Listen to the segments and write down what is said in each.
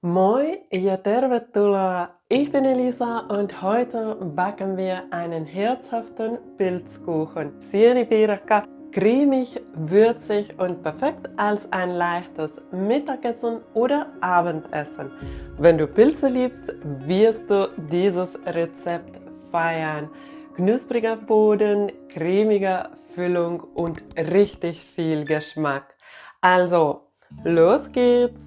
Moi ja tervetuloa! Ich bin Elisa und heute backen wir einen herzhaften Pilzkuchen. Sienipiirakka, cremig, würzig und perfekt als ein leichtes Mittagessen oder Abendessen. Wenn du Pilze liebst, wirst du dieses Rezept feiern. Knuspriger Boden, cremige Füllung und richtig viel Geschmack. Also, los geht's!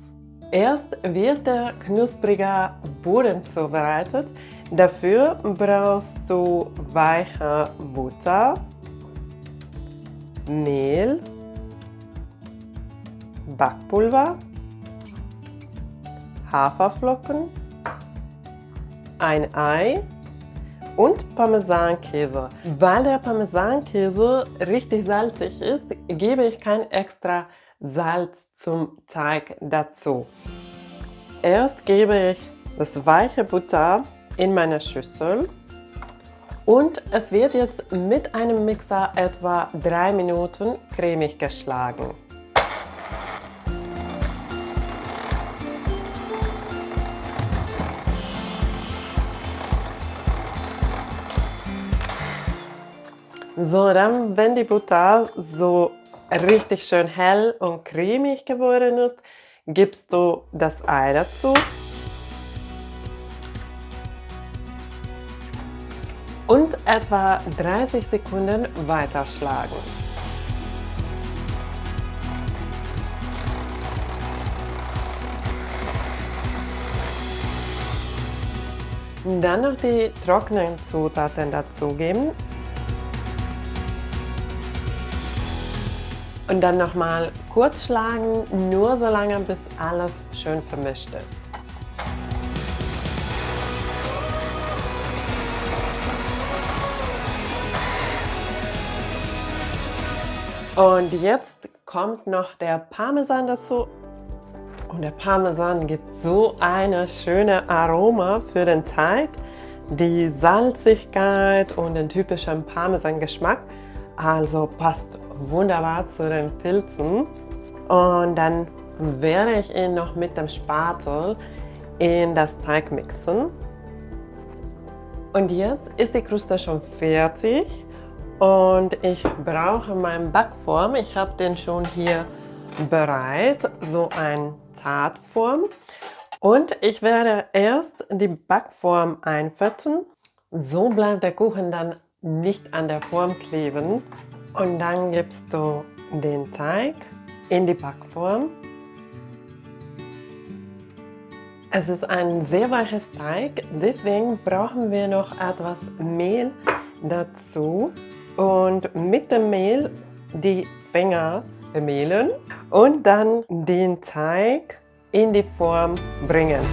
Erst wird der knusprige Boden zubereitet. Dafür brauchst du weiche Butter, Mehl, Backpulver, Haferflocken, ein Ei und Parmesankäse. Weil der Parmesankäse richtig salzig ist, gebe ich kein extra Salz zum Teig dazu. Erst gebe ich das weiche Butter in meine Schüssel und es wird jetzt mit einem Mixer etwa 3 Minuten cremig geschlagen. So, dann, wenn die Butter so richtig schön hell und cremig geworden ist, gibst du das Ei dazu und etwa 30 Sekunden weiterschlagen. Dann noch die trockenen Zutaten dazugeben. Und dann nochmal kurz schlagen, nur so lange, bis alles schön vermischt ist. Und jetzt kommt noch der Parmesan dazu. Und der Parmesan gibt so eine schöne Aroma für den Teig, die Salzigkeit und den typischen Parmesan-Geschmack. Also passt wunderbar zu den Pilzen. Und dann werde ich ihn noch mit dem Spatel in das Teig mixen. Und jetzt ist die Kruste schon fertig und ich brauche meinen Backform. Ich habe den schon hier bereit, so eine Tartform. Und ich werde erst die Backform einfetten. So bleibt der Kuchen dann nicht an der Form kleben. Und dann gibst du den Teig in die Backform. Es ist ein sehr weiches Teig, deswegen brauchen wir noch etwas Mehl dazu. Und mit dem Mehl die Finger bemehlen und dann den Teig in die Form bringen.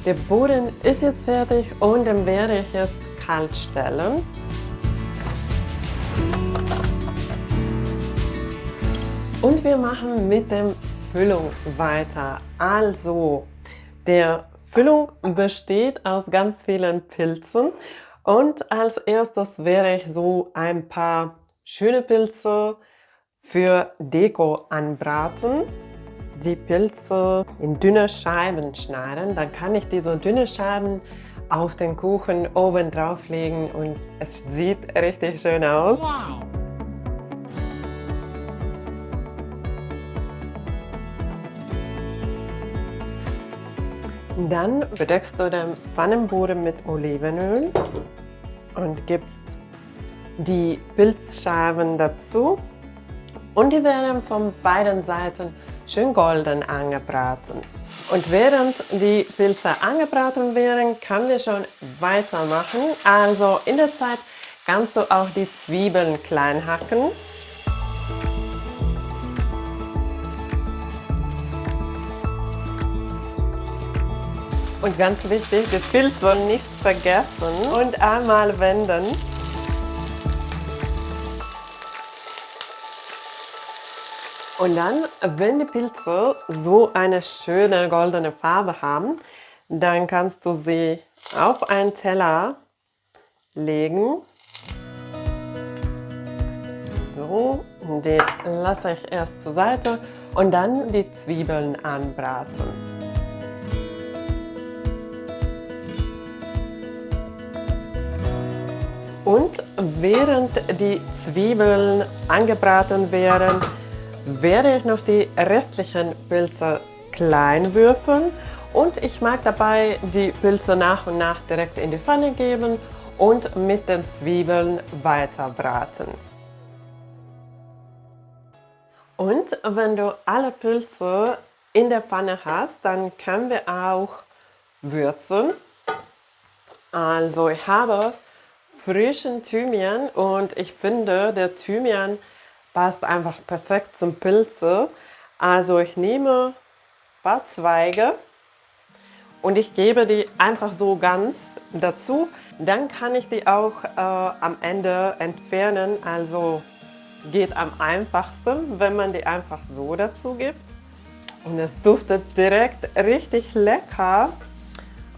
Der Boden ist jetzt fertig und den werde ich jetzt kalt stellen. Und wir machen mit der Füllung weiter. Also, der Füllung besteht aus ganz vielen Pilzen und als erstes werde ich so ein paar schöne Pilze für Deko anbraten. Die Pilze in dünne Scheiben schneiden, dann kann ich diese dünnen Scheiben auf den Kuchen oben drauf legen und es sieht richtig schön aus. Wow. Dann bedeckst du den Pfannenboden mit Olivenöl und gibst die Pilzscheiben dazu. Und die werden von beiden Seiten schön golden angebraten. Und während die Pilze angebraten werden, können wir schon weitermachen. Also in der Zeit kannst du auch die Zwiebeln klein hacken. Und ganz wichtig, die Pilze nicht vergessen und einmal wenden. Und dann, wenn die Pilze so eine schöne goldene Farbe haben, Dann kannst du sie auf einen Teller legen. So, die lasse ich erst zur Seite und dann die Zwiebeln anbraten. Und während die Zwiebeln angebraten werden, werde ich noch die restlichen Pilze klein würfeln. Und ich mag dabei die Pilze nach und nach direkt in die Pfanne geben und mit den Zwiebeln weiter braten. Und wenn du alle Pilze in der Pfanne hast, dann können wir auch würzen. Also ich habe frischen Thymian und ich finde, der Thymian passt einfach perfekt zum Pilze. Also ich nehme ein paar Zweige und ich gebe die einfach so ganz dazu. Dann kann ich die auch am Ende entfernen. Also geht am einfachsten, wenn man die einfach so dazu gibt. Und es duftet direkt richtig lecker.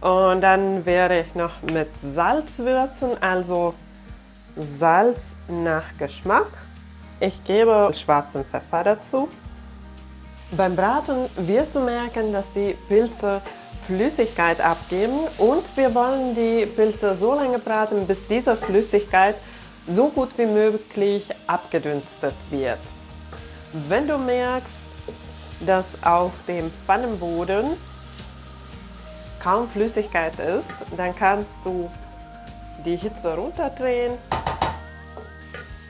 Und dann werde ich noch mit Salz würzen, also Salz nach Geschmack. Ich gebe schwarzen Pfeffer dazu. Beim Braten wirst du merken, dass die Pilze Flüssigkeit abgeben und wir wollen die Pilze so lange braten, bis diese Flüssigkeit so gut wie möglich abgedünstet wird. Wenn du merkst, dass auf dem Pfannenboden kaum Flüssigkeit ist, dann kannst du die Hitze runterdrehen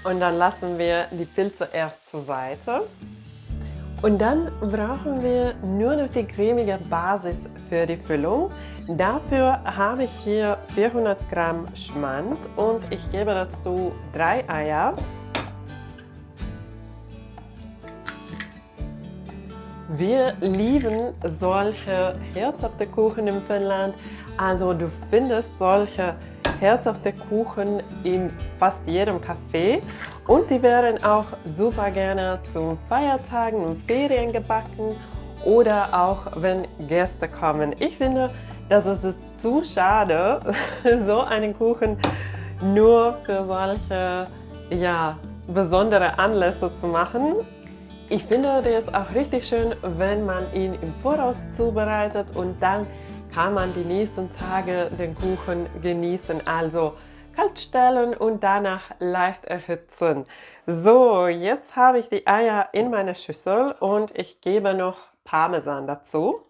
und dann lassen wir die Pilze erst zur Seite. Und dann brauchen wir nur noch die cremige Basis für die Füllung. Dafür habe ich hier 400 Gramm Schmand und ich gebe dazu 3 Eier. Wir lieben solche herzhafte Kuchen in Finnland. Also du findest solche herzhafte Kuchen in fast jedem Café und die werden auch super gerne zu Feiertagen und Ferien gebacken oder auch wenn Gäste kommen. Ich finde, dass es ist zu schade, so einen Kuchen nur für solche besondere Anlässe zu machen. Ich finde, der ist auch richtig schön, wenn man ihn im Voraus zubereitet und dann kann man die nächsten Tage den Kuchen genießen. Also kalt stellen und danach leicht erhitzen. So, jetzt habe ich die Eier in meiner Schüssel und ich gebe noch Parmesan dazu.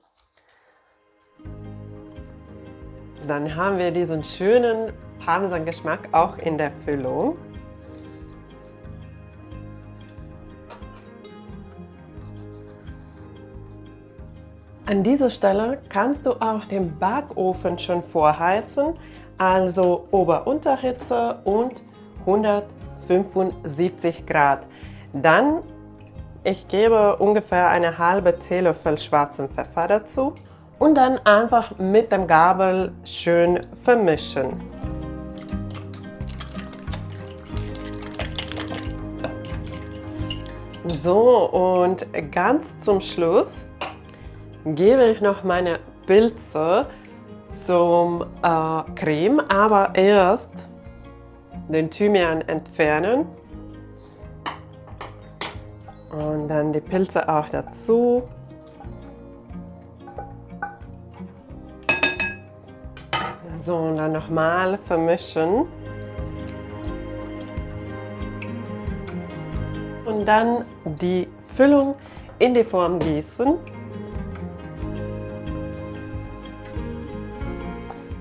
Dann haben wir diesen schönen Parmesan-Geschmack auch in der Füllung. An dieser Stelle kannst du auch den Backofen schon vorheizen, also Ober-Unterhitze und 175 Grad. Dann, ich gebe ungefähr eine halbe Teelöffel schwarzen Pfeffer dazu und dann einfach mit dem Gabel schön vermischen. So, und ganz zum Schluss gebe ich noch meine Pilze zum Creme, aber erst den Thymian entfernen und dann die Pilze auch dazu. So, und dann nochmal vermischen. Und dann die Füllung in die Form gießen.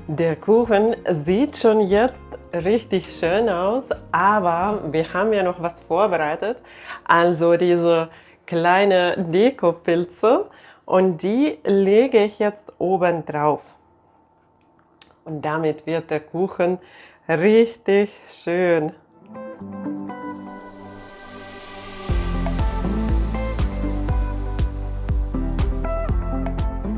Der Kuchen sieht schon jetzt richtig schön aus, aber wir haben ja noch was vorbereitet. Also diese kleine Dekopilze und die lege ich jetzt oben drauf. Und damit wird der Kuchen richtig schön.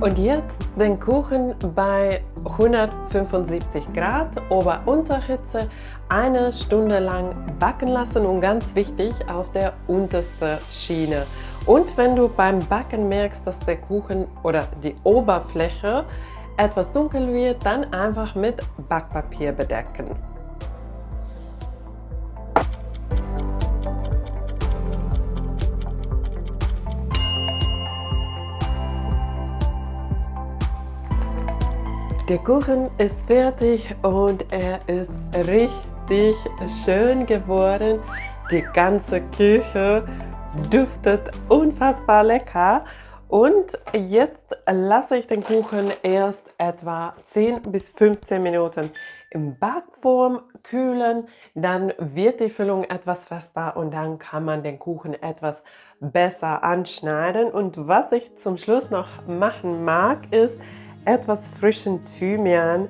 Und jetzt den Kuchen bei 175 Grad Ober-Unterhitze 1 Stunde lang backen lassen und ganz wichtig auf der untersten Schiene. Und wenn du beim Backen merkst, dass der Kuchen oder die Oberfläche etwas dunkel wird, dann einfach mit Backpapier bedecken. Der Kuchen ist fertig und er ist richtig schön geworden. Die ganze Küche duftet unfassbar lecker. Und jetzt lasse ich den Kuchen erst etwa 10 bis 15 Minuten im Backform kühlen. Dann wird die Füllung etwas fester und dann kann man den Kuchen etwas besser anschneiden. Und was ich zum Schluss noch machen mag, ist etwas frischen Thymian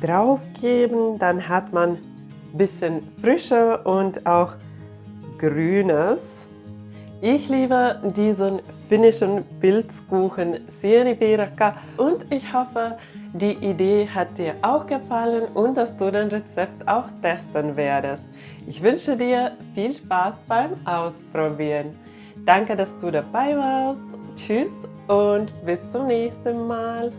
draufgeben. Dann hat man ein bisschen Frische und auch Grünes. Ich liebe diesen finnischen Pilzkuchen Sienipiirakka und ich hoffe, die Idee hat dir auch gefallen und dass du das Rezept auch testen werdest. Ich wünsche dir viel Spaß beim Ausprobieren. Danke, dass du dabei warst. Tschüss und bis zum nächsten Mal.